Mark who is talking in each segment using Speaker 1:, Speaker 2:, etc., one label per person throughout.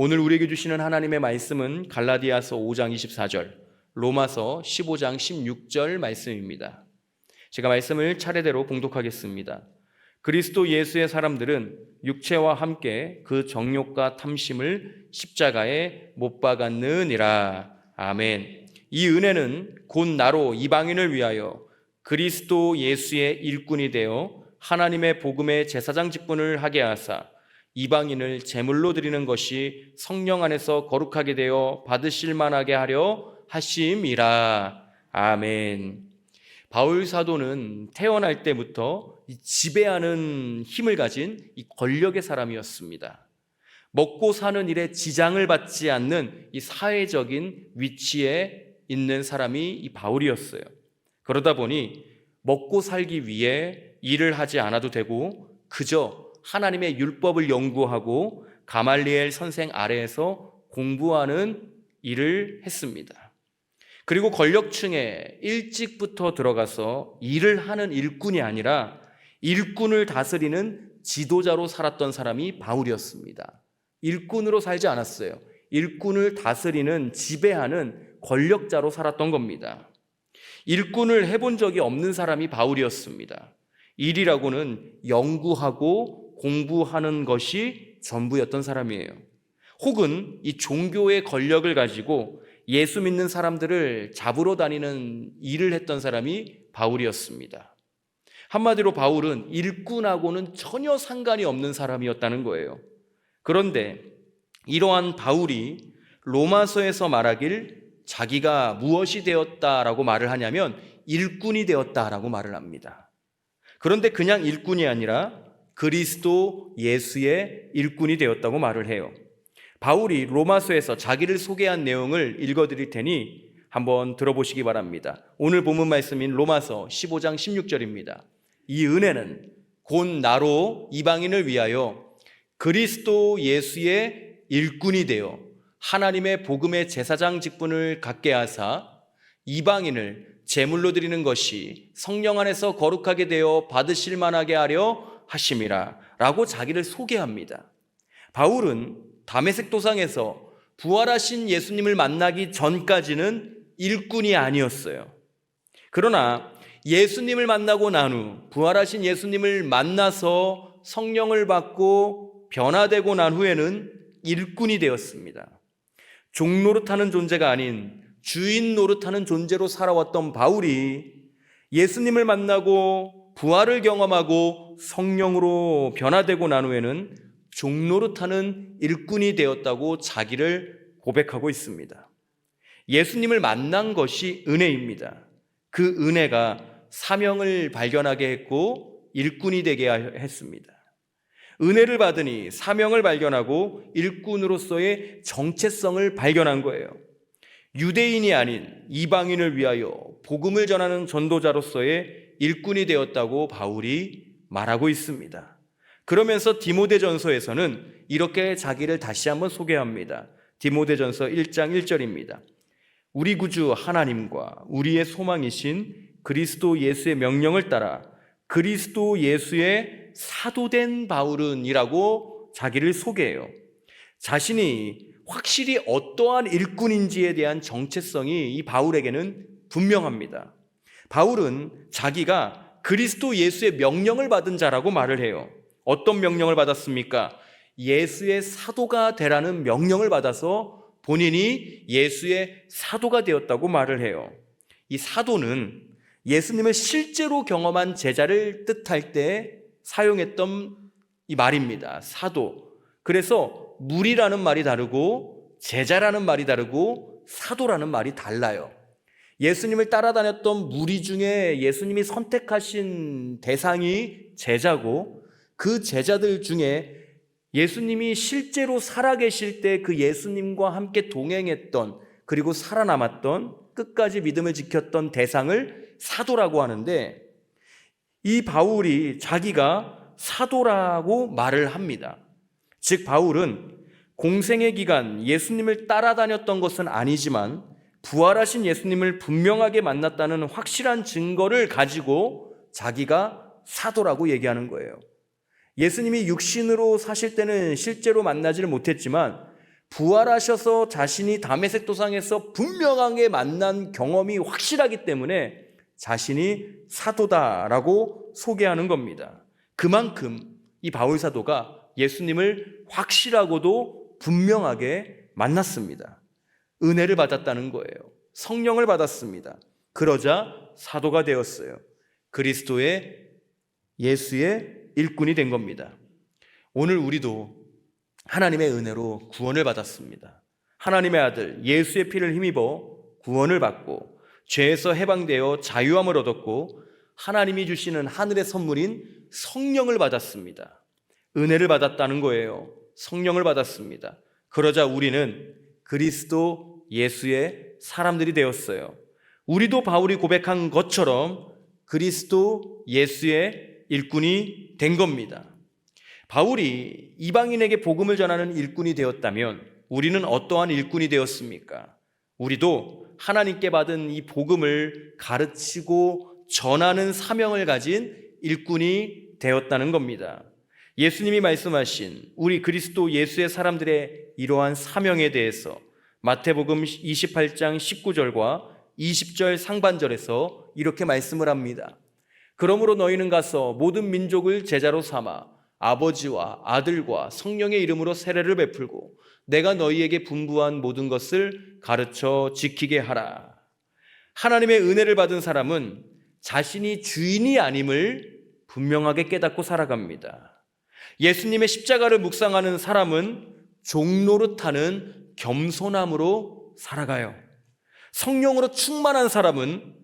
Speaker 1: 오늘 우리에게 주시는 하나님의 말씀은 갈라디아서 5장 24절, 로마서 15장 16절 말씀입니다. 제가 말씀을 차례대로 봉독하겠습니다. 그리스도 예수의 사람들은 육체와 함께 그 정욕과 탐심을 십자가에 못 박았느니라. 아멘. 이 은혜는 곧 나로 이방인을 위하여 그리스도 예수의 일꾼이 되어 하나님의 복음의 제사장 직분을 하게 하사 이방인을 제물로 드리는 것이 성령 안에서 거룩하게 되어 받으실 만하게 하려 하심이라. 아멘. 바울 사도는 태어날 때부터 지배하는 힘을 가진 이 권력의 사람이었습니다. 먹고 사는 일에 지장을 받지 않는 이 사회적인 위치에 있는 사람이 이 바울이었어요. 그러다 보니 먹고 살기 위해 일을 하지 않아도 되고 그저 하나님의 율법을 연구하고 가말리엘 선생 아래에서 공부하는 일을 했습니다. 그리고 권력층에 일찍부터 들어가서 일을 하는 일꾼이 아니라 일꾼을 다스리는 지도자로 살았던 사람이 바울이었습니다. 일꾼으로 살지 않았어요. 일꾼을 다스리는, 지배하는 권력자로 살았던 겁니다. 일꾼을 해본 적이 없는 사람이 바울이었습니다. 일이라고는 연구하고 공부하는 것이 전부였던 사람이에요. 혹은 이 종교의 권력을 가지고 예수 믿는 사람들을 잡으러 다니는 일을 했던 사람이 바울이었습니다. 한마디로 바울은 일꾼하고는 전혀 상관이 없는 사람이었다는 거예요. 그런데 이러한 바울이 로마서에서 말하길 자기가 무엇이 되었다라고 말을 하냐면 일꾼이 되었다라고 말을 합니다. 그런데 그냥 일꾼이 아니라 그리스도 예수의 일꾼이 되었다고 말을 해요. 바울이 로마서에서 자기를 소개한 내용을 읽어드릴 테니 한번 들어보시기 바랍니다. 오늘 본문 말씀인 로마서 15장 16절입니다. 이 은혜는 곧 나로 이방인을 위하여 그리스도 예수의 일꾼이 되어 하나님의 복음의 제사장 직분을 갖게 하사 이방인을 제물로 드리는 것이 성령 안에서 거룩하게 되어 받으실 만하게 하려 하심이라 라고 자기를 소개합니다. 바울은 다메섹 도상에서 부활하신 예수님을 만나기 전까지는 일꾼이 아니었어요. 그러나 예수님을 만나고 난 후, 부활하신 예수님을 만나서 성령을 받고 변화되고 난 후에는 일꾼이 되었습니다. 종 노릇하는 존재가 아닌 주인 노릇하는 존재로 살아왔던 바울이 예수님을 만나고 부활을 경험하고 성령으로 변화되고 난 후에는 종 노릇하는 일꾼이 되었다고 자기를 고백하고 있습니다. 예수님을 만난 것이 은혜입니다. 그 은혜가 사명을 발견하게 했고 일꾼이 되게 했습니다. 은혜를 받으니 사명을 발견하고 일꾼으로서의 정체성을 발견한 거예요. 유대인이 아닌 이방인을 위하여 복음을 전하는 전도자로서의 일꾼이 되었다고 바울이 말하고 있습니다. 그러면서 디모데전서에서는 이렇게 자기를 다시 한번 소개합니다. 디모데전서 1장 1절입니다. 우리 구주 하나님과 우리의 소망이신 그리스도 예수의 명령을 따라 그리스도 예수의 사도된 바울은 이라고 자기를 소개해요. 자신이 확실히 어떠한 일꾼인지에 대한 정체성이 이 바울에게는 분명합니다. 바울은 자기가 그리스도 예수의 명령을 받은 자라고 말을 해요. 어떤 명령을 받았습니까? 예수의 사도가 되라는 명령을 받아서 본인이 예수의 사도가 되었다고 말을 해요. 이 사도는 예수님을 실제로 경험한 제자를 뜻할 때 사용했던 이 말입니다. 사도. 그래서 무리라는 말이 다르고 제자라는 말이 다르고 사도라는 말이 달라요. 예수님을 따라다녔던 무리 중에 예수님이 선택하신 대상이 제자고 그 제자들 중에 예수님이 실제로 살아계실 때 그 예수님과 함께 동행했던 그리고 살아남았던 끝까지 믿음을 지켰던 대상을 사도라고 하는데 이 바울이 자기가 사도라고 말을 합니다. 즉 바울은 공생의 기간 예수님을 따라다녔던 것은 아니지만 부활하신 예수님을 분명하게 만났다는 확실한 증거를 가지고 자기가 사도라고 얘기하는 거예요. 예수님이 육신으로 사실 때는 실제로 만나지를 못했지만 부활하셔서 자신이 다메섹 도상에서 분명하게 만난 경험이 확실하기 때문에 자신이 사도다라고 소개하는 겁니다. 그만큼 이 바울 사도가 예수님을 확실하고도 분명하게 만났습니다. 은혜를 받았다는 거예요. 성령을 받았습니다. 그러자 사도가 되었어요. 그리스도의 예수의 일꾼이 된 겁니다. 오늘 우리도 하나님의 은혜로 구원을 받았습니다. 하나님의 아들 예수의 피를 힘입어 구원을 받고 죄에서 해방되어 자유함을 얻었고 하나님이 주시는 하늘의 선물인 성령을 받았습니다. 은혜를 받았다는 거예요. 성령을 받았습니다. 그러자 우리는 그리스도 예수의 사람들이 되었어요. 우리도 바울이 고백한 것처럼 그리스도 예수의 일꾼이 된 겁니다. 바울이 이방인에게 복음을 전하는 일꾼이 되었다면 우리는 어떠한 일꾼이 되었습니까? 우리도 하나님께 받은 이 복음을 가르치고 전하는 사명을 가진 일꾼이 되었다는 겁니다. 예수님이 말씀하신 우리 그리스도 예수의 사람들의 이러한 사명에 대해서 마태복음 28장 19절과 20절 상반절에서 이렇게 말씀을 합니다. 그러므로 너희는 가서 모든 민족을 제자로 삼아 아버지와 아들과 성령의 이름으로 세례를 베풀고 내가 너희에게 분부한 모든 것을 가르쳐 지키게 하라. 하나님의 은혜를 받은 사람은 자신이 주인이 아님을 분명하게 깨닫고 살아갑니다. 예수님의 십자가를 묵상하는 사람은 종노릇하는 겸손함으로 살아가요. 성령으로 충만한 사람은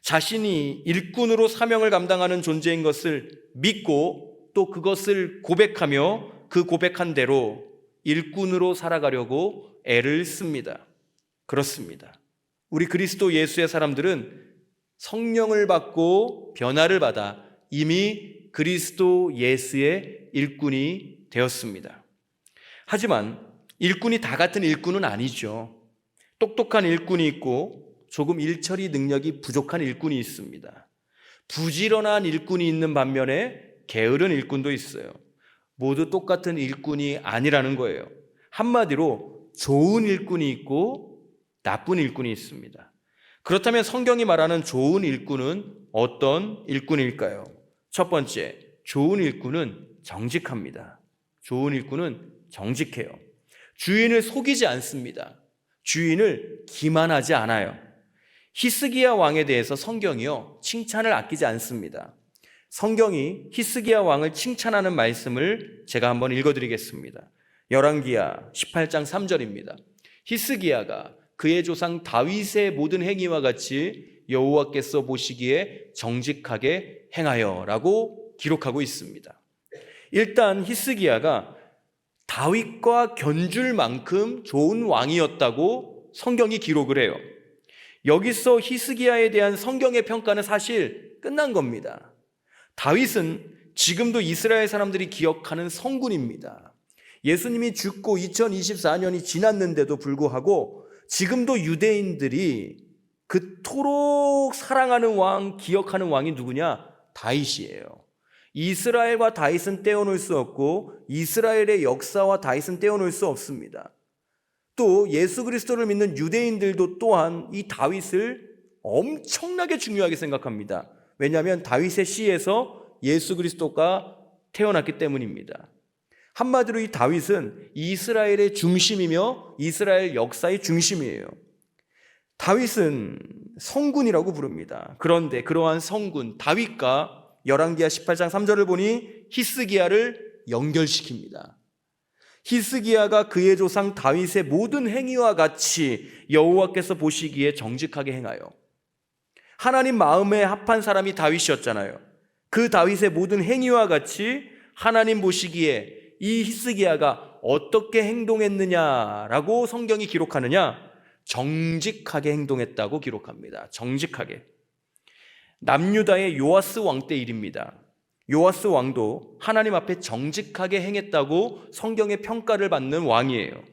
Speaker 1: 자신이 일꾼으로 사명을 감당하는 존재인 것을 믿고 또 그것을 고백하며 그 고백한 대로 일꾼으로 살아가려고 애를 씁니다. 그렇습니다. 우리 그리스도 예수의 사람들은 성령을 받고 변화를 받아 이미 그리스도 예수의 일꾼이 되었습니다. 하지만 일꾼이 다 같은 일꾼은 아니죠. 똑똑한 일꾼이 있고 조금 일처리 능력이 부족한 일꾼이 있습니다. 부지런한 일꾼이 있는 반면에 게으른 일꾼도 있어요. 모두 똑같은 일꾼이 아니라는 거예요. 한마디로 좋은 일꾼이 있고 나쁜 일꾼이 있습니다. 그렇다면 성경이 말하는 좋은 일꾼은 어떤 일꾼일까요? 첫 번째, 좋은 일꾼은 정직합니다. 좋은 일꾼은 정직해요. 주인을 속이지 않습니다. 주인을 기만하지 않아요. 히스기야 왕에 대해서 성경이요 칭찬을 아끼지 않습니다. 성경이 히스기야 왕을 칭찬하는 말씀을 제가 한번 읽어드리겠습니다. 열왕기야 18장 3절입니다. 히스기야가 그의 조상 다윗의 모든 행위와 같이 여호와께서 보시기에 정직하게 행하여 라고 기록하고 있습니다. 일단 히스기야가 다윗과 견줄 만큼 좋은 왕이었다고 성경이 기록을 해요. 여기서 히스기야에 대한 성경의 평가는 사실 끝난 겁니다. 다윗은 지금도 이스라엘 사람들이 기억하는 성군입니다. 예수님이 죽고 2024년이 지났는데도 불구하고 지금도 유대인들이 그토록 사랑하는 왕, 기억하는 왕이 누구냐? 다윗이에요. 이스라엘과 다윗은 떼어놓을 수 없고 이스라엘의 역사와 다윗은 떼어놓을 수 없습니다. 또 예수 그리스도를 믿는 유대인들도 또한 이 다윗을 엄청나게 중요하게 생각합니다. 왜냐하면 다윗의 씨에서 예수 그리스도가 태어났기 때문입니다. 한마디로 이 다윗은 이스라엘의 중심이며 이스라엘 역사의 중심이에요. 다윗은 성군이라고 부릅니다. 그런데 그러한 성군 다윗과 열왕기야 18장 3절을 보니 히스기야를 연결시킵니다. 히스기야가 그의 조상 다윗의 모든 행위와 같이 여호와께서 보시기에 정직하게 행하여. 하나님 마음에 합한 사람이 다윗이었잖아요. 그 다윗의 모든 행위와 같이 하나님 보시기에 이 히스기야가 어떻게 행동했느냐라고 성경이 기록하느냐? 정직하게 행동했다고 기록합니다. 정직하게. 남유다의 요아스 왕 때 일입니다. 요아스 왕도 하나님 앞에 정직하게 행했다고 성경의 평가를 받는 왕이에요.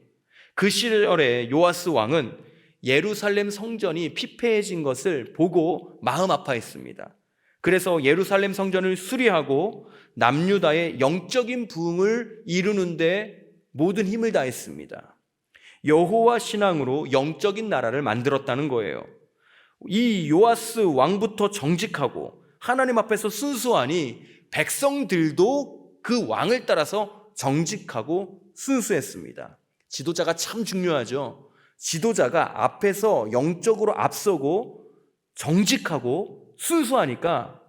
Speaker 1: 그 시절에 요아스 왕은 예루살렘 성전이 피폐해진 것을 보고 마음 아파했습니다. 그래서 예루살렘 성전을 수리하고 남유다의 영적인 부흥을 이루는데 모든 힘을 다했습니다. 여호와 신앙으로 영적인 나라를 만들었다는 거예요. 이 요아스 왕부터 정직하고 하나님 앞에서 순수하니 백성들도 그 왕을 따라서 정직하고 순수했습니다. 지도자가 참 중요하죠. 지도자가 앞에서 영적으로 앞서고 정직하고 순수하니까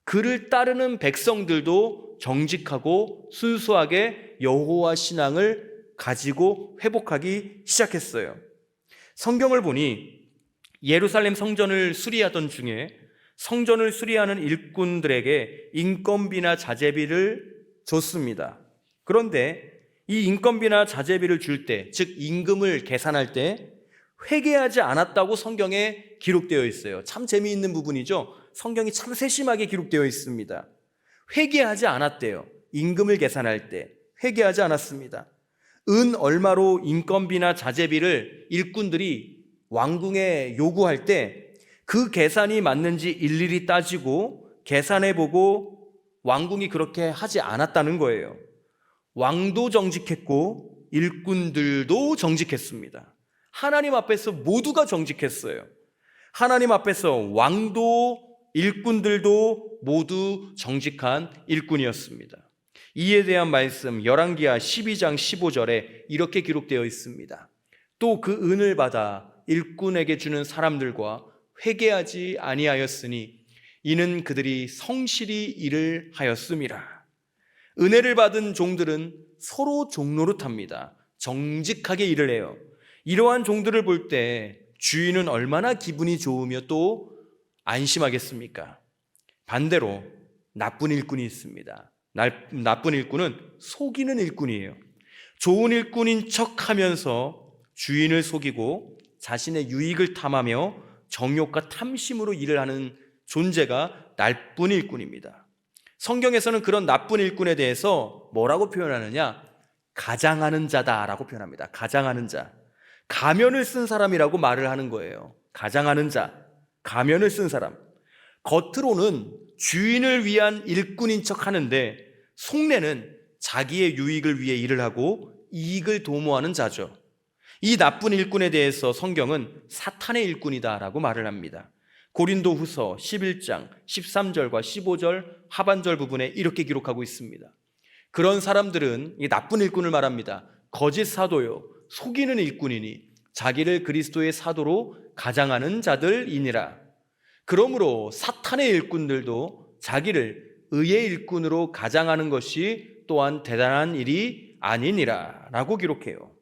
Speaker 1: 그를 따르는 백성들도 정직하고 순수하게 여호와 신앙을 가지고 회복하기 시작했어요. 성경을 보니 예루살렘 성전을 수리하던 중에 성전을 수리하는 일꾼들에게 인건비나 자재비를 줬습니다. 그런데 이 인건비나 자재비를 줄 때, 즉 임금을 계산할 때 회개하지 않았다고 성경에 기록되어 있어요. 참 재미있는 부분이죠. 성경이 참 세심하게 기록되어 있습니다. 회개하지 않았대요. 임금을 계산할 때 회개하지 않았습니다. 은 얼마로 인건비나 자재비를 일꾼들이 왕궁에 요구할 때 그 계산이 맞는지 일일이 따지고 계산해보고 왕궁이 그렇게 하지 않았다는 거예요. 왕도 정직했고 일꾼들도 정직했습니다. 하나님 앞에서 모두가 정직했어요. 하나님 앞에서 왕도 일꾼들도 모두 정직한 일꾼이었습니다. 이에 대한 말씀 열왕기하 12장 15절에 이렇게 기록되어 있습니다. 또 그 은을 받아 일꾼에게 주는 사람들과 회개하지 아니하였으니 이는 그들이 성실히 일을 하였음이라. 은혜를 받은 종들은 서로 종노릇합니다. 정직하게 일을 해요. 이러한 종들을 볼 때 주인은 얼마나 기분이 좋으며 또 안심하겠습니까? 반대로 나쁜 일꾼이 있습니다. 나쁜 일꾼은 속이는 일꾼이에요. 좋은 일꾼인 척하면서 주인을 속이고 자신의 유익을 탐하며 정욕과 탐심으로 일을 하는 존재가 나쁜 일꾼입니다. 성경에서는 그런 나쁜 일꾼에 대해서 뭐라고 표현하느냐? 가장하는 자다라고 표현합니다. 가장하는 자. 가면을 쓴 사람이라고 말을 하는 거예요. 가장하는 자, 가면을 쓴 사람. 겉으로는 주인을 위한 일꾼인 척 하는데 속내는 자기의 유익을 위해 일을 하고 이익을 도모하는 자죠. 이 나쁜 일꾼에 대해서 성경은 사탄의 일꾼이다라고 말을 합니다. 고린도후서 11장 13절과 15절 하반절 부분에 이렇게 기록하고 있습니다. 그런 사람들은 이 나쁜 일꾼을 말합니다. 거짓 사도요 속이는 일꾼이니 자기를 그리스도의 사도로 가장하는 자들이니라. 그러므로 사탄의 일꾼들도 자기를 의의 일꾼으로 가장하는 것이 또한 대단한 일이 아니니라 라고 기록해요.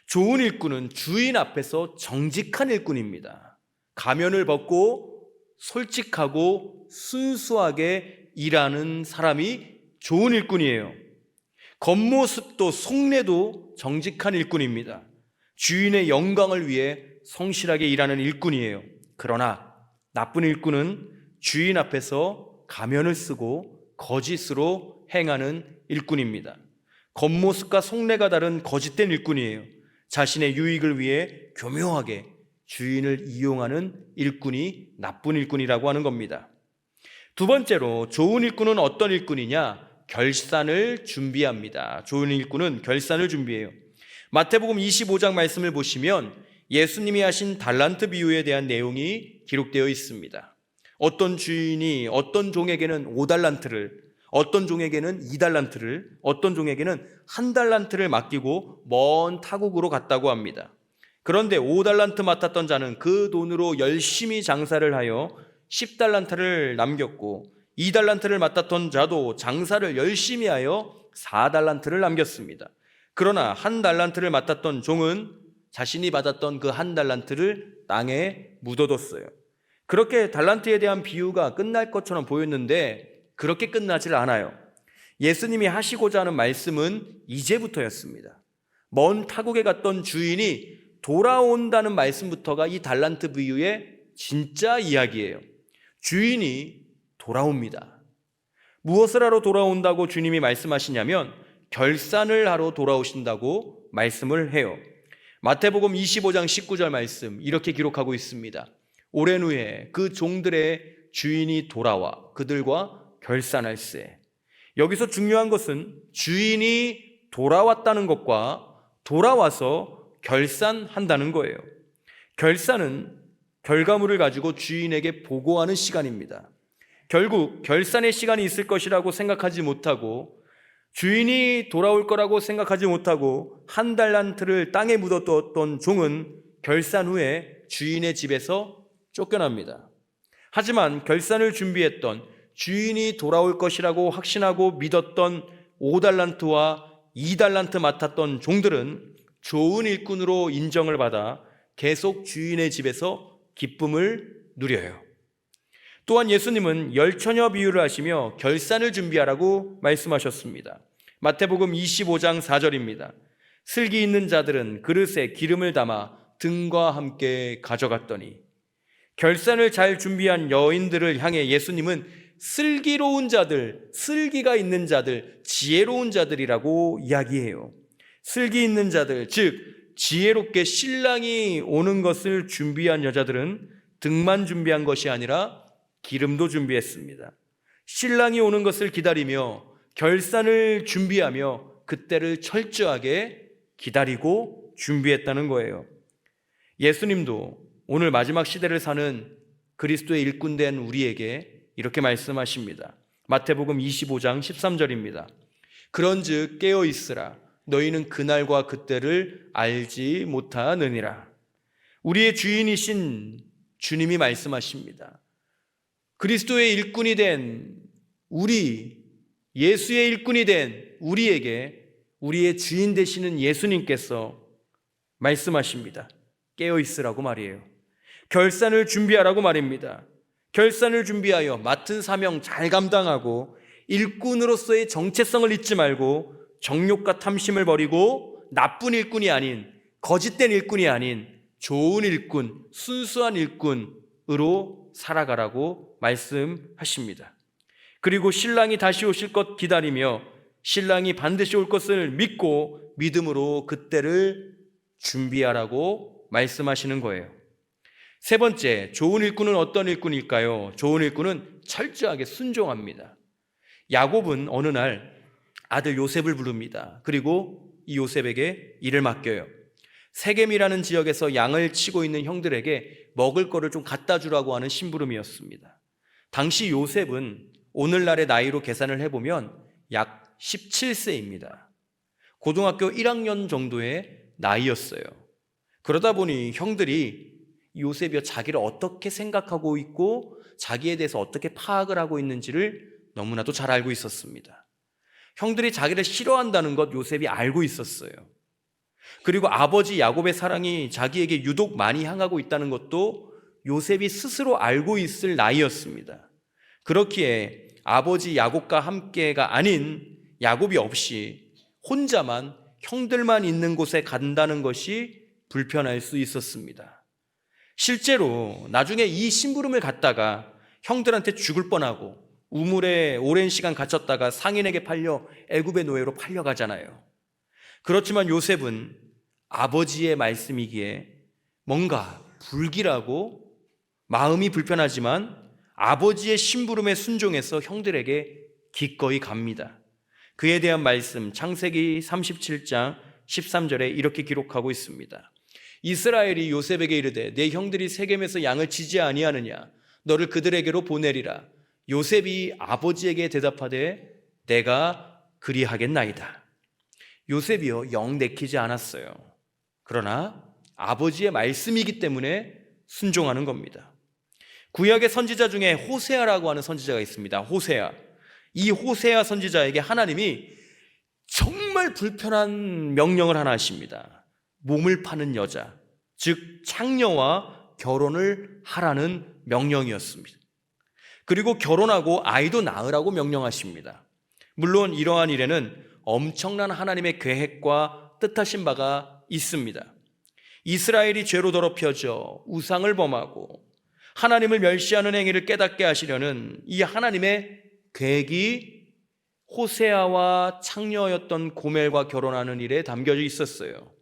Speaker 1: 좋은 일꾼은 주인 앞에서 정직한 일꾼입니다. 가면을 벗고 솔직하고 순수하게 일하는 사람이 좋은 일꾼이에요. 겉모습도 속내도 정직한 일꾼입니다. 주인의 영광을 위해 성실하게 일하는 일꾼이에요. 그러나 나쁜 일꾼은 주인 앞에서 가면을 쓰고 거짓으로 행하는 일꾼입니다. 겉모습과 속내가 다른 거짓된 일꾼이에요. 자신의 유익을 위해 교묘하게 주인을 이용하는 일꾼이 나쁜 일꾼이라고 하는 겁니다. 두 번째로 좋은 일꾼은 어떤 일꾼이냐? 결산을 준비합니다. 좋은 일꾼은 결산을 준비해요. 마태복음 25장 말씀을 보시면 예수님이 하신 달란트 비유에 대한 내용이 기록되어 있습니다. 어떤 주인이 어떤 종에게는 5달란트를, 어떤 종에게는 2달란트를, 어떤 종에게는 1달란트를 맡기고 먼 타국으로 갔다고 합니다. 그런데 5달란트 맡았던 자는 그 돈으로 열심히 장사를 하여 10달란트를 남겼고 2달란트를 맡았던 자도 장사를 열심히 하여 4달란트를 남겼습니다. 그러나 1달란트를 맡았던 종은 자신이 받았던 그 1달란트를 땅에 묻어뒀어요. 그렇게 달란트에 대한 비유가 끝날 것처럼 보였는데 그렇게 끝나질 않아요. 예수님이 하시고자 하는 말씀은 이제부터였습니다. 먼 타국에 갔던 주인이 돌아온다는 말씀부터가 이 달란트 비유의 진짜 이야기예요. 주인이 돌아옵니다. 무엇을 하러 돌아온다고 주님이 말씀하시냐면 결산을 하러 돌아오신다고 말씀을 해요. 마태복음 25장 19절 말씀 이렇게 기록하고 있습니다. 오랜 후에 그 종들의 주인이 돌아와 그들과 결산할세. 여기서 중요한 것은 주인이 돌아왔다는 것과 돌아와서 결산한다는 거예요. 결산은 결과물을 가지고 주인에게 보고하는 시간입니다. 결국 결산의 시간이 있을 것이라고 생각하지 못하고 주인이 돌아올 거라고 생각하지 못하고 한 달란트를 땅에 묻어두었던 종은 결산 후에 주인의 집에서 쫓겨납니다. 하지만 결산을 준비했던 주인이 돌아올 것이라고 확신하고 믿었던 5달란트와 2달란트 맡았던 종들은 좋은 일꾼으로 인정을 받아 계속 주인의 집에서 기쁨을 누려요. 또한 예수님은 열처녀 비유를 하시며 결산을 준비하라고 말씀하셨습니다. 마태복음 25장 4절입니다. 슬기 있는 자들은 그릇에 기름을 담아 등과 함께 가져갔더니, 결산을 잘 준비한 여인들을 향해 예수님은 슬기로운 자들, 슬기가 있는 자들, 지혜로운 자들이라고 이야기해요. 슬기 있는 자들, 즉 지혜롭게 신랑이 오는 것을 준비한 여자들은 등만 준비한 것이 아니라 기름도 준비했습니다. 신랑이 오는 것을 기다리며 결산을 준비하며 그때를 철저하게 기다리고 준비했다는 거예요. 예수님도 오늘 마지막 시대를 사는 그리스도의 일꾼된 우리에게 이렇게 말씀하십니다. 마태복음 25장 13절입니다. 그런즉 깨어 있으라. 너희는 그날과 그때를 알지 못하느니라. 우리의 주인이신 주님이 말씀하십니다. 그리스도의 일꾼이 된 우리, 예수의 일꾼이 된 우리에게 우리의 주인 되시는 예수님께서 말씀하십니다. 깨어 있으라고 말이에요. 결산을 준비하라고 말입니다. 결산을 준비하여 맡은 사명 잘 감당하고 일꾼으로서의 정체성을 잊지 말고 정욕과 탐심을 버리고 나쁜 일꾼이 아닌, 거짓된 일꾼이 아닌 좋은 일꾼, 순수한 일꾼으로 살아가라고 말씀하십니다. 그리고 신랑이 다시 오실 것 기다리며 신랑이 반드시 올 것을 믿고 믿음으로 그때를 준비하라고 말씀하시는 거예요. 세 번째, 좋은 일꾼은 어떤 일꾼일까요? 좋은 일꾼은 철저하게 순종합니다. 야곱은 어느 날 아들 요셉을 부릅니다. 그리고 이 요셉에게 일을 맡겨요. 세겜이라는 지역에서 양을 치고 있는 형들에게 먹을 거를 좀 갖다 주라고 하는 심부름이었습니다. 당시 요셉은 오늘날의 나이로 계산을 해보면 약 17세입니다. 고등학교 1학년 정도의 나이였어요. 그러다 보니 형들이 요셉이 자기를 어떻게 생각하고 있고 자기에 대해서 어떻게 파악을 하고 있는지를 너무나도 잘 알고 있었습니다. 형들이 자기를 싫어한다는 것 요셉이 알고 있었어요. 그리고 아버지 야곱의 사랑이 자기에게 유독 많이 향하고 있다는 것도 요셉이 스스로 알고 있을 나이였습니다. 그렇기에 아버지 야곱과 함께가 아닌 야곱이 없이 혼자만 형들만 있는 곳에 간다는 것이 불편할 수 있었습니다. 실제로 나중에 이 심부름을 갖다가 형들한테 죽을 뻔하고 우물에 오랜 시간 갇혔다가 상인에게 팔려 애굽의 노예로 팔려가잖아요. 그렇지만 요셉은 아버지의 말씀이기에 뭔가 불길하고 마음이 불편하지만 아버지의 심부름에 순종해서 형들에게 기꺼이 갑니다. 그에 대한 말씀 창세기 37장 13절에 이렇게 기록하고 있습니다. 이스라엘이 요셉에게 이르되 내 형들이 세겜에서 양을 치지 아니하느냐 너를 그들에게로 보내리라. 요셉이 아버지에게 대답하되 내가 그리하겠나이다. 요셉이요 영 내키지 않았어요. 그러나 아버지의 말씀이기 때문에 순종하는 겁니다. 구약의 선지자 중에 호세아라고 하는 선지자가 있습니다. 호세아. 이 호세아 선지자에게 하나님이 정말 불편한 명령을 하나 하십니다. 몸을 파는 여자, 즉 창녀와 결혼을 하라는 명령이었습니다. 그리고 결혼하고 아이도 낳으라고 명령하십니다. 물론 이러한 일에는 엄청난 하나님의 계획과 뜻하신 바가 있습니다. 이스라엘이 죄로 더럽혀져 우상을 범하고 하나님을 멸시하는 행위를 깨닫게 하시려는 이 하나님의 계획이 호세아와 창녀였던 고멜과 결혼하는 일에 담겨져 있었어요.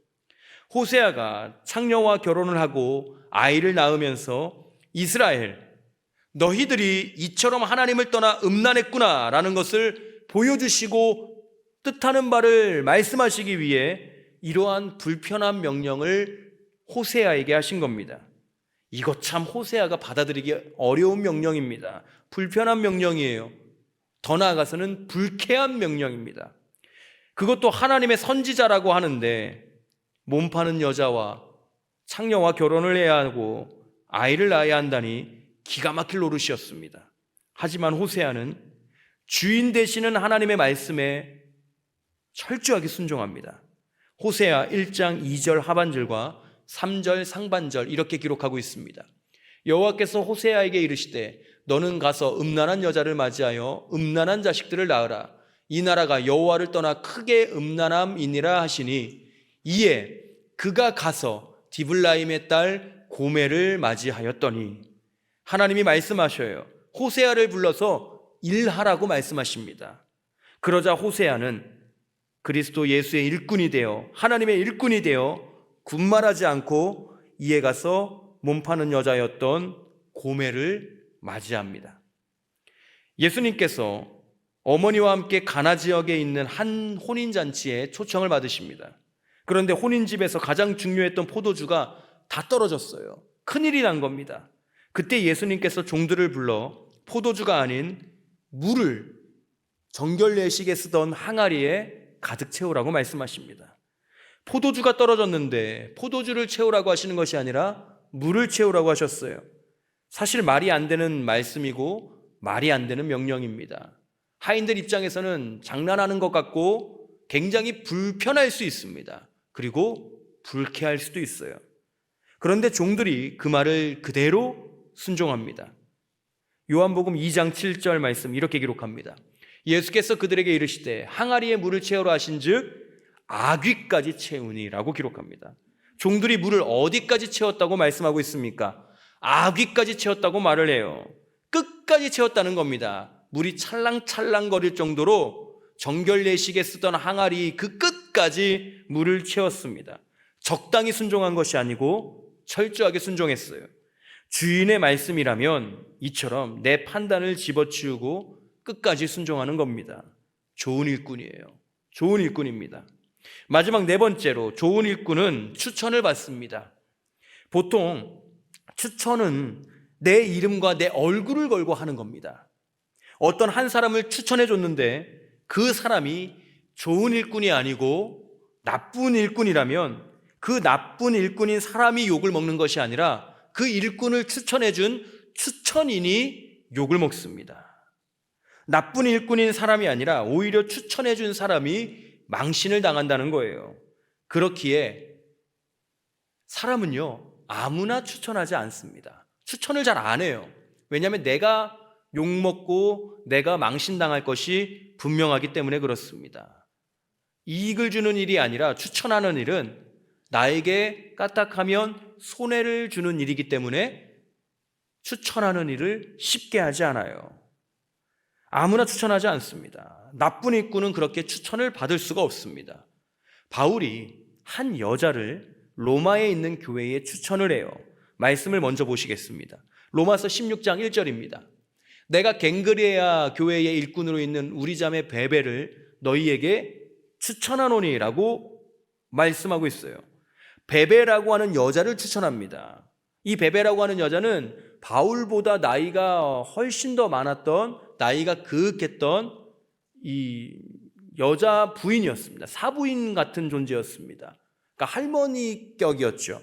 Speaker 1: 호세아가 창녀와 결혼을 하고 아이를 낳으면서 이스라엘, 너희들이 이처럼 하나님을 떠나 음란했구나 라는 것을 보여주시고 뜻하는 바를 말씀하시기 위해 이러한 불편한 명령을 호세아에게 하신 겁니다. 이거 참 호세아가 받아들이기 어려운 명령입니다. 불편한 명령이에요. 더 나아가서는 불쾌한 명령입니다. 그것도 하나님의 선지자라고 하는데 몸 파는 여자와 창녀와 결혼을 해야 하고 아이를 낳아야 한다니 기가 막힐 노릇이었습니다. 하지만 호세아는 주인 되시는 하나님의 말씀에 철저하게 순종합니다. 호세아 1장 2절 하반절과 3절 상반절 이렇게 기록하고 있습니다. 여호와께서 호세아에게 이르시되 너는 가서 음란한 여자를 맞이하여 음란한 자식들을 낳으라. 이 나라가 여호와를 떠나 크게 음란함이니라 하시니 이에 그가 가서 디블라임의 딸 고멜을 맞이하였더니 하나님이 말씀하셔요. 호세아를 불러서 일하라고 말씀하십니다. 그러자 호세아는 그리스도 예수의 일꾼이 되어 하나님의 일꾼이 되어 군말하지 않고 이에 가서 몸 파는 여자였던 고멜을 맞이합니다. 예수님께서 어머니와 함께 가나 지역에 있는 한 혼인잔치에 초청을 받으십니다. 그런데 혼인집에서 가장 중요했던 포도주가 다 떨어졌어요. 큰일이 난 겁니다. 그때 예수님께서 종들을 불러 포도주가 아닌 물을 정결례식에 쓰던 항아리에 가득 채우라고 말씀하십니다. 포도주가 떨어졌는데 포도주를 채우라고 하시는 것이 아니라 물을 채우라고 하셨어요. 사실 말이 안 되는 말씀이고 말이 안 되는 명령입니다. 하인들 입장에서는 장난하는 것 같고 굉장히 불편할 수 있습니다. 그리고 불쾌할 수도 있어요. 그런데 종들이 그 말을 그대로 순종합니다. 요한복음 2장 7절 말씀 이렇게 기록합니다. 예수께서 그들에게 이르시되 항아리에 물을 채우라 하신즉 아귀까지 채우니라고 기록합니다. 종들이 물을 어디까지 채웠다고 말씀하고 있습니까? 아귀까지 채웠다고 말을 해요. 끝까지 채웠다는 겁니다. 물이 찰랑찰랑거릴 정도로 정결례식에 쓰던 항아리 그 끝까지 물을 채웠습니다. 적당히 순종한 것이 아니고 철저하게 순종했어요. 주인의 말씀이라면 이처럼 내 판단을 집어치우고 끝까지 순종하는 겁니다. 좋은 일꾼이에요. 좋은 일꾼입니다. 마지막 네 번째로 좋은 일꾼은 추천을 받습니다. 보통 추천은 내 이름과 내 얼굴을 걸고 하는 겁니다. 어떤 한 사람을 추천해 줬는데 그 사람이 좋은 일꾼이 아니고 나쁜 일꾼이라면 그 나쁜 일꾼인 사람이 욕을 먹는 것이 아니라 그 일꾼을 추천해 준 추천인이 욕을 먹습니다. 나쁜 일꾼인 사람이 아니라 오히려 추천해 준 사람이 망신을 당한다는 거예요. 그렇기에 사람은요 아무나 추천하지 않습니다. 추천을 잘 안 해요. 왜냐하면 내가 욕먹고 내가 망신당할 것이 분명하기 때문에 그렇습니다. 이익을 주는 일이 아니라 추천하는 일은 나에게 까딱하면 손해를 주는 일이기 때문에 추천하는 일을 쉽게 하지 않아요. 아무나 추천하지 않습니다. 나쁜 일꾼은 그렇게 추천을 받을 수가 없습니다. 바울이 한 여자를 로마에 있는 교회에 추천을 해요. 말씀을 먼저 보시겠습니다. 로마서 16장 1절입니다. 내가 갱그레아 교회의 일꾼으로 있는 우리 자매 베베를 너희에게 추천하노니 라고 말씀하고 있어요. 베베라고 하는 여자를 추천합니다. 이 베베라고 하는 여자는 바울보다 나이가 훨씬 더 많았던, 나이가 그윽했던 이 여자 부인이었습니다. 사부인 같은 존재였습니다. 그러니까 할머니 격이었죠.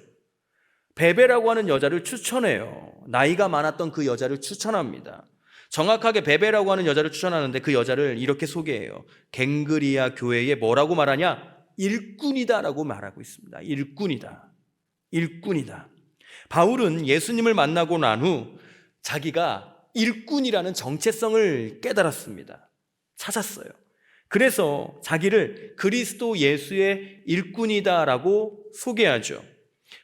Speaker 1: 베베라고 하는 여자를 추천해요. 나이가 많았던 그 여자를 추천합니다. 정확하게 베베라고 하는 여자를 추천하는데 그 여자를 이렇게 소개해요. 갱그리아 교회에 뭐라고 말하냐? 일꾼이다라고 말하고 있습니다. 일꾼이다. 일꾼이다. 바울은 예수님을 만나고 난 후 자기가 일꾼이라는 정체성을 깨달았습니다. 찾았어요. 그래서 자기를 그리스도 예수의 일꾼이다라고 소개하죠.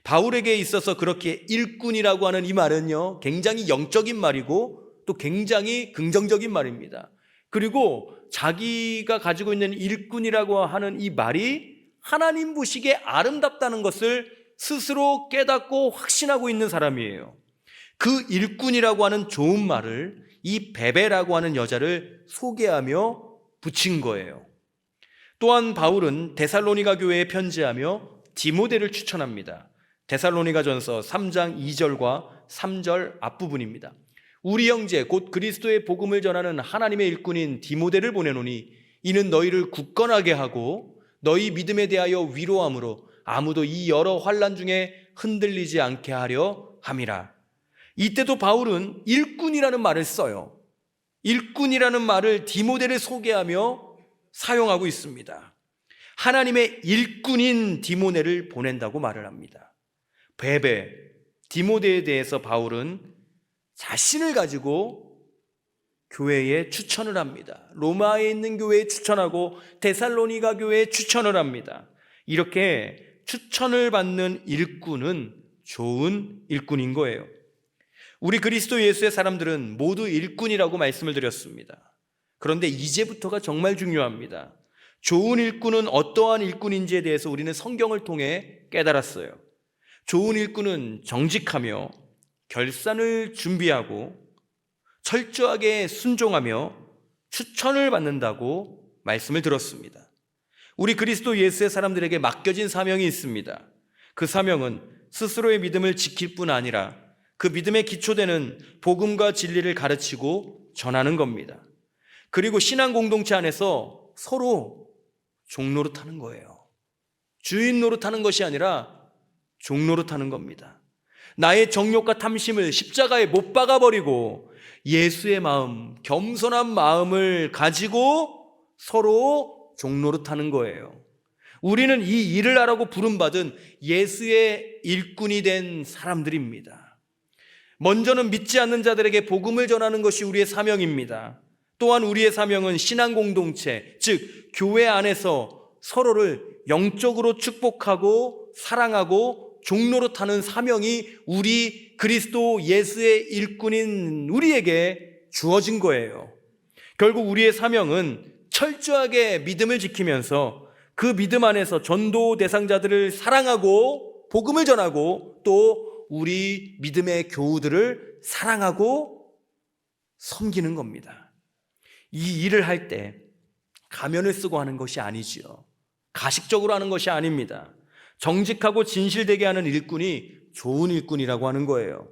Speaker 1: 바울에게 있어서 그렇게 일꾼이라고 하는 이 말은요, 굉장히 영적인 말이고 또 굉장히 긍정적인 말입니다. 그리고 자기가 가지고 있는 일꾼이라고 하는 이 말이 하나님 보시기에 아름답다는 것을 스스로 깨닫고 확신하고 있는 사람이에요. 그 일꾼이라고 하는 좋은 말을 이 베베라고 하는 여자를 소개하며 붙인 거예요. 또한 바울은 데살로니가 교회에 편지하며 디모데를 추천합니다. 데살로니가전서 3장 2절과 3절 앞부분입니다. 우리 형제 곧 그리스도의 복음을 전하는 하나님의 일꾼인 디모데를 보내노니 이는 너희를 굳건하게 하고 너희 믿음에 대하여 위로함으로 아무도 이 여러 환난 중에 흔들리지 않게 하려 함이라. 이때도 바울은 일꾼이라는 말을 써요. 일꾼이라는 말을 디모데를 소개하며 사용하고 있습니다. 하나님의 일꾼인 디모데를 보낸다고 말을 합니다. 베베, 디모데에 대해서 바울은 자신을 가지고 교회에 추천을 합니다. 로마에 있는 교회에 추천하고 데살로니가 교회에 추천을 합니다. 이렇게 추천을 받는 일꾼은 좋은 일꾼인 거예요. 우리 그리스도 예수의 사람들은 모두 일꾼이라고 말씀을 드렸습니다. 그런데 이제부터가 정말 중요합니다. 좋은 일꾼은 어떠한 일꾼인지에 대해서 우리는 성경을 통해 깨달았어요. 좋은 일꾼은 정직하며 결산을 준비하고 철저하게 순종하며 추천을 받는다고 말씀을 들었습니다. 우리 그리스도 예수의 사람들에게 맡겨진 사명이 있습니다. 그 사명은 스스로의 믿음을 지킬 뿐 아니라 그 믿음의 기초되는 복음과 진리를 가르치고 전하는 겁니다. 그리고 신앙 공동체 안에서 서로 종노릇하는 거예요. 주인 노릇하는 것이 아니라 종노릇하는 겁니다. 나의 정욕과 탐심을 십자가에 못 박아버리고 예수의 마음, 겸손한 마음을 가지고 서로 종노릇하는 거예요. 우리는 이 일을 하라고 부름받은 예수의 일꾼이 된 사람들입니다. 먼저는 믿지 않는 자들에게 복음을 전하는 것이 우리의 사명입니다. 또한 우리의 사명은 신앙 공동체, 즉 교회 안에서 서로를 영적으로 축복하고 사랑하고 종노릇하는 사명이 우리 그리스도 예수의 일꾼인 우리에게 주어진 거예요. 결국 우리의 사명은 철저하게 믿음을 지키면서 그 믿음 안에서 전도 대상자들을 사랑하고 복음을 전하고 또 우리 믿음의 교우들을 사랑하고 섬기는 겁니다. 이 일을 할 때 가면을 쓰고 하는 것이 아니지요. 가식적으로 하는 것이 아닙니다. 정직하고 진실되게 하는 일꾼이 좋은 일꾼이라고 하는 거예요.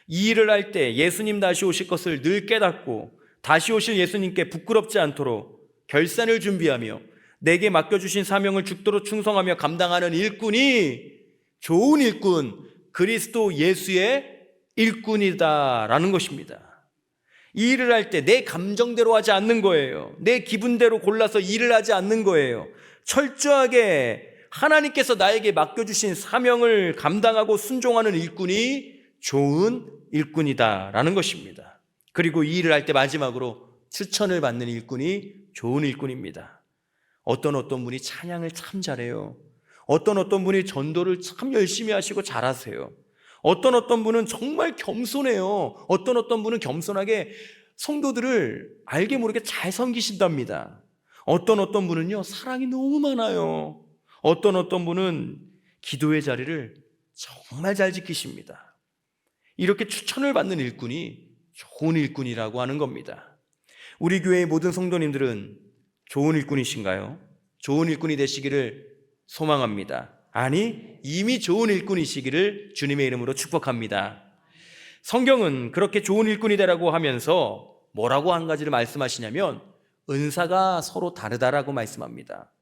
Speaker 1: 이 일을 할 때 예수님 다시 오실 것을 늘 깨닫고 다시 오실 예수님께 부끄럽지 않도록 결산을 준비하며 내게 맡겨주신 사명을 죽도록 충성하며 감당하는 일꾼이 좋은 일꾼, 그리스도 예수의 일꾼이다라는 것입니다. 이 일을 할 때 내 감정대로 하지 않는 거예요. 내 기분대로 골라서 일을 하지 않는 거예요. 철저하게 하나님께서 나에게 맡겨주신 사명을 감당하고 순종하는 일꾼이 좋은 일꾼이다라는 것입니다. 그리고 이 일을 할 때 마지막으로 추천을 받는 일꾼이 좋은 일꾼입니다. 어떤 분이 찬양을 참 잘해요. 어떤 분이 전도를 참 열심히 하시고 잘하세요. 어떤 분은 정말 겸손해요. 어떤 분은 겸손하게 성도들을 알게 모르게 잘 섬기신답니다. 어떤 분은요 사랑이 너무 많아요. 어떤 분은 기도의 자리를 정말 잘 지키십니다. 이렇게 추천을 받는 일꾼이 좋은 일꾼이라고 하는 겁니다. 우리 교회의 모든 성도님들은 좋은 일꾼이신가요? 좋은 일꾼이 되시기를 소망합니다. 아니, 이미 좋은 일꾼이시기를 주님의 이름으로 축복합니다. 성경은 그렇게 좋은 일꾼이 되라고 하면서 뭐라고 한 가지를 말씀하시냐면 은사가 서로 다르다라고 말씀합니다.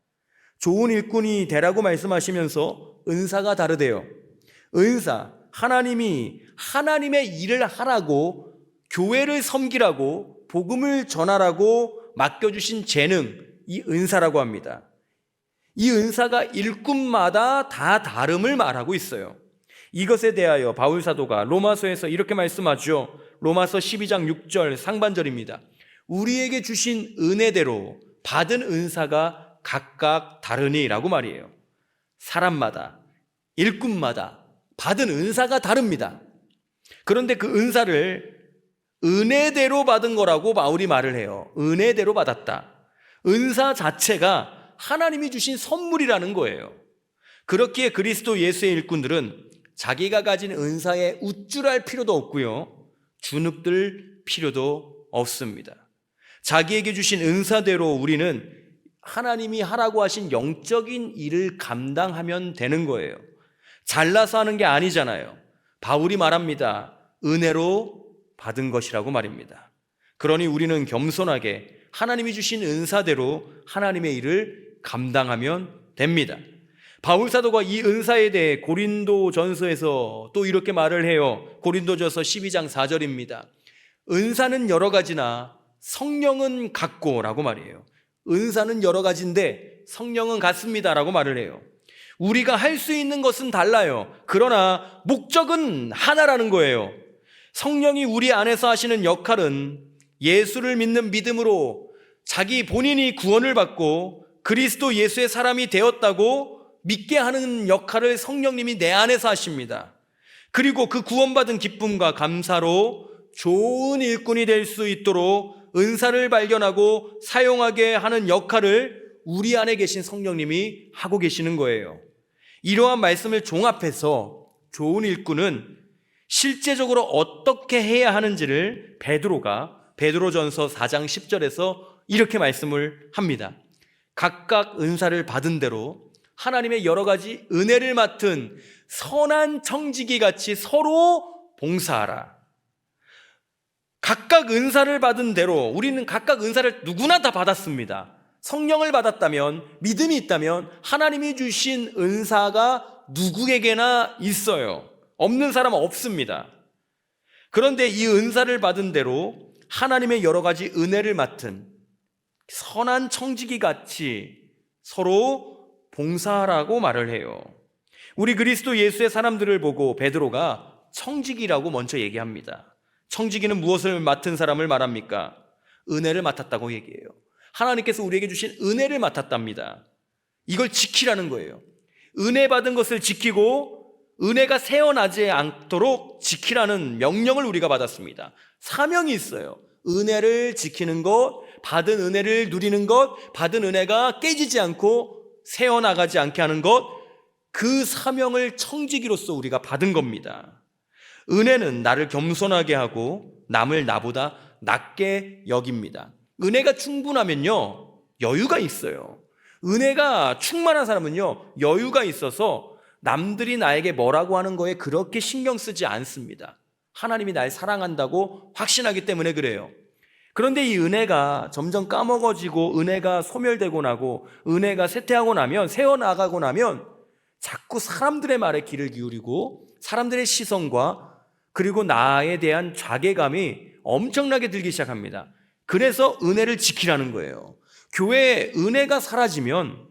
Speaker 1: 좋은 일꾼이 되라고 말씀하시면서 은사가 다르대요. 은사, 하나님이 하나님의 일을 하라고 교회를 섬기라고 복음을 전하라고 맡겨주신 재능, 이 은사라고 합니다. 이 은사가 일꾼마다 다 다름을 말하고 있어요. 이것에 대하여 바울 사도가 로마서에서 이렇게 말씀하죠. 로마서 12장 6절 상반절입니다. 우리에게 주신 은혜대로 받은 은사가 각각 다르니라고 말이에요. 사람마다, 일꾼마다 받은 은사가 다릅니다. 그런데 그 은사를 은혜대로 받은 거라고 바울이 말을 해요. 은혜대로 받았다. 은사 자체가 하나님이 주신 선물이라는 거예요. 그렇기에 그리스도 예수의 일꾼들은 자기가 가진 은사에 우쭐할 필요도 없고요, 주눅들 필요도 없습니다. 자기에게 주신 은사대로 우리는 하나님이 하라고 하신 영적인 일을 감당하면 되는 거예요. 잘나서 하는 게 아니잖아요. 바울이 말합니다. 은혜로 받은 것이라고 말입니다. 그러니 우리는 겸손하게 하나님이 주신 은사대로 하나님의 일을 감당하면 됩니다. 바울 사도가 이 은사에 대해 고린도전서에서 또 이렇게 말을 해요. 고린도전서 12장 4절입니다. 은사는 여러 가지나 성령은 같고라고 말이에요. 은사는 여러 가지인데 성령은 같습니다라고 말을 해요. 우리가 할 수 있는 것은 달라요. 그러나 목적은 하나라는 거예요. 성령이 우리 안에서 하시는 역할은 예수를 믿는 믿음으로 자기 본인이 구원을 받고 그리스도 예수의 사람이 되었다고 믿게 하는 역할을 성령님이 내 안에서 하십니다. 그리고 그 구원받은 기쁨과 감사로 좋은 일꾼이 될 수 있도록 은사를 발견하고 사용하게 하는 역할을 우리 안에 계신 성령님이 하고 계시는 거예요. 이러한 말씀을 종합해서 좋은 일꾼은 실제적으로 어떻게 해야 하는지를 베드로전서 4장 10절에서 이렇게 말씀을 합니다. 각각 은사를 받은 대로 하나님의 여러 가지 은혜를 맡은 선한 청지기 같이 서로 봉사하라. 각각 은사를 받은 대로 우리는 각각 은사를 누구나 다 받았습니다. 성령을 받았다면, 믿음이 있다면 하나님이 주신 은사가 누구에게나 있어요. 없는 사람은 없습니다. 그런데 이 은사를 받은 대로 하나님의 여러 가지 은혜를 맡은 선한 청지기 같이 서로 봉사하라고 말을 해요. 우리 그리스도 예수의 사람들을 보고 베드로가 청지기라고 먼저 얘기합니다. 청지기는 무엇을 맡은 사람을 말합니까? 은혜를 맡았다고 얘기해요. 하나님께서 우리에게 주신 은혜를 맡았답니다. 이걸 지키라는 거예요. 은혜 받은 것을 지키고 은혜가 새어나지 않도록 지키라는 명령을 우리가 받았습니다. 사명이 있어요. 은혜를 지키는 것, 받은 은혜를 누리는 것, 받은 은혜가 깨지지 않고 새어나가지 않게 하는 것, 그 사명을 청지기로서 우리가 받은 겁니다. 은혜는 나를 겸손하게 하고 남을 나보다 낮게 여깁니다. 은혜가 충분하면요, 여유가 있어요. 은혜가 충만한 사람은요, 여유가 있어서 남들이 나에게 뭐라고 하는 거에 그렇게 신경 쓰지 않습니다. 하나님이 날 사랑한다고 확신하기 때문에 그래요. 그런데 이 은혜가 점점 까먹어지고 은혜가 소멸되고 나고 은혜가 쇠퇴하고 나면, 새어나가고 나면 자꾸 사람들의 말에 귀를 기울이고 사람들의 시선과 그리고 나에 대한 자괴감이 엄청나게 들기 시작합니다. 그래서 은혜를 지키라는 거예요. 교회에 은혜가 사라지면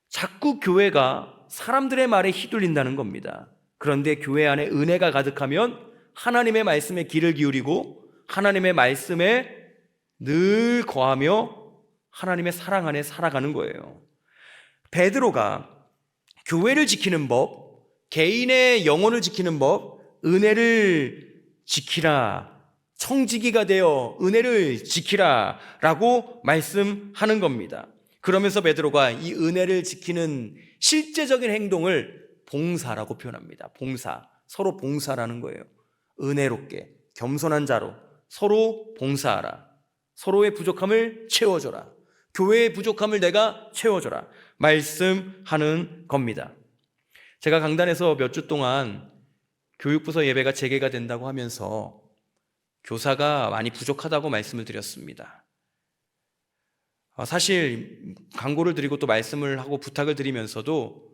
Speaker 1: 자꾸 교회가 사람들의 말에 휘둘린다는 겁니다. 그런데 교회 안에 은혜가 가득하면 하나님의 말씀에 귀를 기울이고 하나님의 말씀에 늘 거하며 하나님의 사랑 안에 살아가는 거예요. 베드로가 교회를 지키는 법, 개인의 영혼을 지키는 법, 은혜를 지키라, 청지기가 되어 은혜를 지키라 라고 말씀하는 겁니다. 그러면서 베드로가 이 은혜를 지키는 실제적인 행동을 봉사라고 표현합니다. 봉사, 서로 봉사라는 거예요. 은혜롭게 겸손한 자로 서로 봉사하라. 서로의 부족함을 채워줘라. 교회의 부족함을 내가 채워줘라 말씀하는 겁니다. 제가 강단에서 몇 주 동안 교육부서 예배가 재개가 된다고 하면서 교사가 많이 부족하다고 말씀을 드렸습니다. 사실 강구를 드리고 또 말씀을 하고 부탁을 드리면서도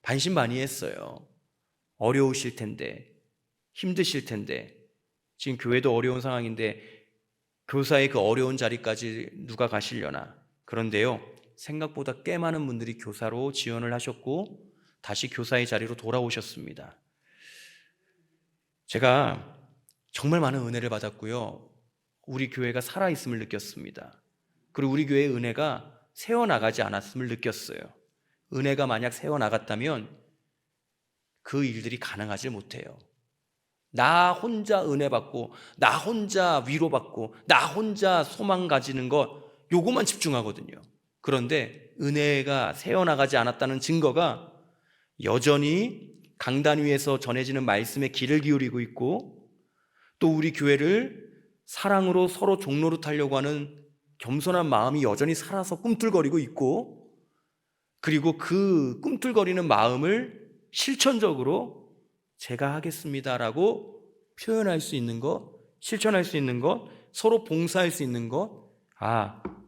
Speaker 1: 반신반의했어요. 어려우실 텐데, 힘드실 텐데, 지금 교회도 어려운 상황인데 교사의 그 어려운 자리까지 누가 가시려나. 그런데요, 생각보다 꽤 많은 분들이 교사로 지원을 하셨고 다시 교사의 자리로 돌아오셨습니다. 제가 정말 많은 은혜를 받았고요, 우리 교회가 살아있음을 느꼈습니다. 그리고 우리 교회의 은혜가 새어나가지 않았음을 느꼈어요. 은혜가 만약 새어나갔다면 그 일들이 가능하지 못해요. 나 혼자 은혜 받고, 나 혼자 위로받고, 나 혼자 소망 가지는 것, 요것만 집중하거든요. 그런데 은혜가 새어나가지 않았다는 증거가 여전히 강단 위에서 전해지는 말씀에 귀를 기울이고 있고, 또 우리 교회를 사랑으로 서로 종로로 타려고 하는 겸손한 마음이 여전히 살아서 꿈틀거리고 있고, 그리고 그 꿈틀거리는 마음을 실천적으로 제가 하겠습니다라고 표현할 수 있는 것, 실천할 수 있는 것, 서로 봉사할 수 있는 것,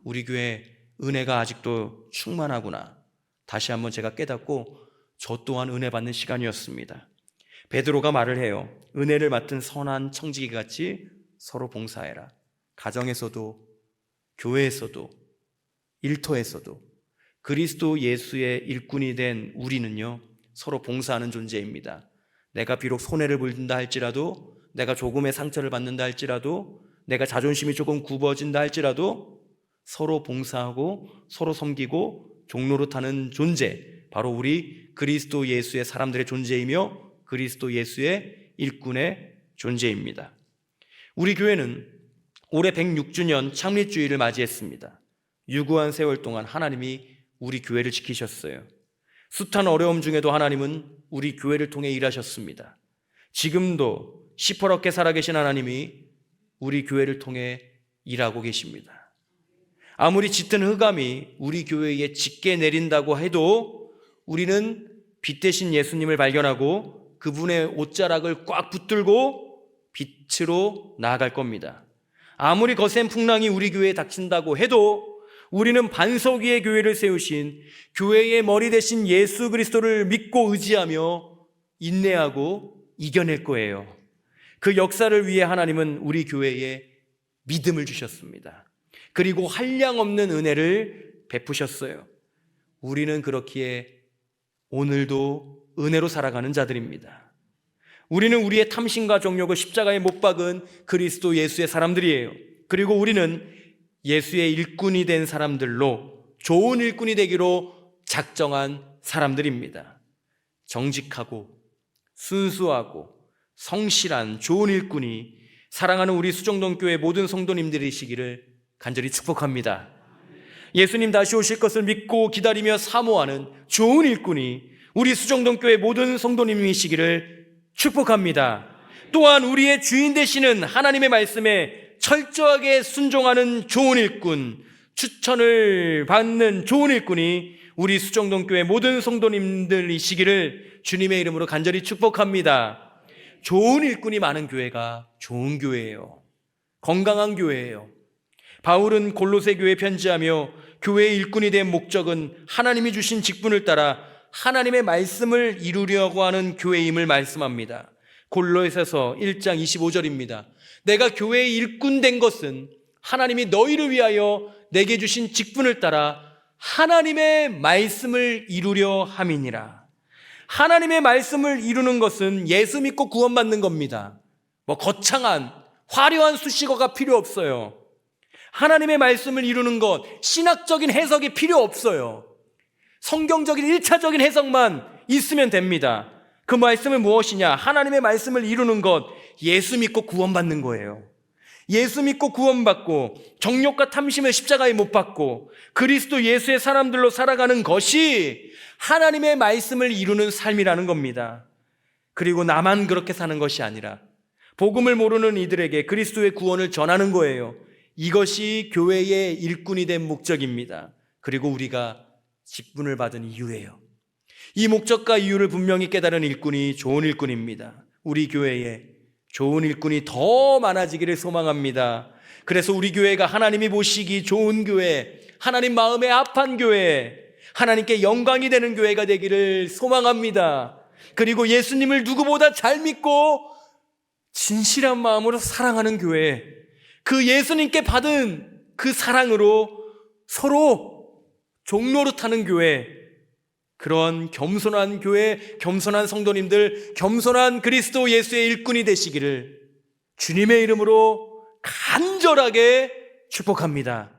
Speaker 1: 우리 교회 은혜가 아직도 충만하구나, 다시 한번 제가 깨닫고 저 또한 은혜 받는 시간이었습니다. 베드로가 말을 해요. 은혜를 맡은 선한 청지기 같이 서로 봉사해라. 가정에서도, 교회에서도, 일터에서도 그리스도 예수의 일꾼이 된 우리는요, 서로 봉사하는 존재입니다. 내가 비록 손해를 본다 할지라도, 내가 조금의 상처를 받는다 할지라도, 내가 자존심이 조금 굽어진다 할지라도 서로 봉사하고 서로 섬기고 종노릇하는 존재, 바로 우리 그리스도 예수의 사람들의 존재이며 그리스도 예수의 일꾼의 존재입니다. 우리 교회는 올해 106주년 창립주일을 맞이했습니다. 유구한 세월 동안 하나님이 우리 교회를 지키셨어요. 숱한 어려움 중에도 하나님은 우리 교회를 통해 일하셨습니다. 지금도 시퍼렇게 살아계신 하나님이 우리 교회를 통해 일하고 계십니다. 아무리 짙은 흑암이 우리 교회에 짙게 내린다고 해도 우리는 빛 대신 예수님을 발견하고 그분의 옷자락을 꽉 붙들고 빛으로 나아갈 겁니다. 아무리 거센 풍랑이 우리 교회에 닥친다고 해도 우리는 반석 위에 교회를 세우신 교회의 머리 대신 예수 그리스도를 믿고 의지하며 인내하고 이겨낼 거예요. 그 역사를 위해 하나님은 우리 교회에 믿음을 주셨습니다. 그리고 한량없는 은혜를 베푸셨어요. 우리는 그렇기에 오늘도 은혜로 살아가는 자들입니다. 우리는 우리의 탐심과 정욕을 십자가에 못 박은 그리스도 예수의 사람들이에요. 그리고 우리는 예수의 일꾼이 된 사람들로, 좋은 일꾼이 되기로 작정한 사람들입니다. 정직하고 순수하고 성실한 좋은 일꾼이 사랑하는 우리 수정동교회 모든 성도님들이시기를 간절히 축복합니다. 예수님 다시 오실 것을 믿고 기다리며 사모하는 좋은 일꾼이 우리 수정동교회 모든 성도님이시기를 축복합니다. 또한 우리의 주인 되시는 하나님의 말씀에 철저하게 순종하는 좋은 일꾼, 추천을 받는 좋은 일꾼이 우리 수정동교회 모든 성도님들이시기를 주님의 이름으로 간절히 축복합니다. 좋은 일꾼이 많은 교회가 좋은 교회예요. 건강한 교회예요. 바울은 골로새 교회에 편지하며 교회의 일꾼이 된 목적은 하나님이 주신 직분을 따라 하나님의 말씀을 이루려고 하는 교회임을 말씀합니다. 골로새서 1장 25절입니다. 내가 교회의 일꾼 된 것은 하나님이 너희를 위하여 내게 주신 직분을 따라 하나님의 말씀을 이루려 함이니라. 하나님의 말씀을 이루는 것은 예수 믿고 구원받는 겁니다. 거창한 화려한 수식어가 필요 없어요. 하나님의 말씀을 이루는 것, 신학적인 해석이 필요 없어요. 성경적인 1차적인 해석만 있으면 됩니다. 그 말씀은 무엇이냐? 하나님의 말씀을 이루는 것, 예수 믿고 구원받는 거예요. 예수 믿고 구원받고 정욕과 탐심의 십자가에 못 박고 그리스도 예수의 사람들로 살아가는 것이 하나님의 말씀을 이루는 삶이라는 겁니다. 그리고 나만 그렇게 사는 것이 아니라 복음을 모르는 이들에게 그리스도의 구원을 전하는 거예요. 이것이 교회의 일꾼이 된 목적입니다. 그리고 우리가 직분을 받은 이유예요. 이 목적과 이유를 분명히 깨달은 일꾼이 좋은 일꾼입니다. 우리 교회에 좋은 일꾼이 더 많아지기를 소망합니다. 그래서 우리 교회가 하나님이 보시기 좋은 교회, 하나님 마음에 합한 교회, 하나님께 영광이 되는 교회가 되기를 소망합니다. 그리고 예수님을 누구보다 잘 믿고 진실한 마음으로 사랑하는 교회, 그 예수님께 받은 그 사랑으로 서로 종노릇하는 교회, 그런 겸손한 교회, 겸손한 성도님들, 겸손한 그리스도 예수의 일꾼이 되시기를 주님의 이름으로 간절하게 축복합니다.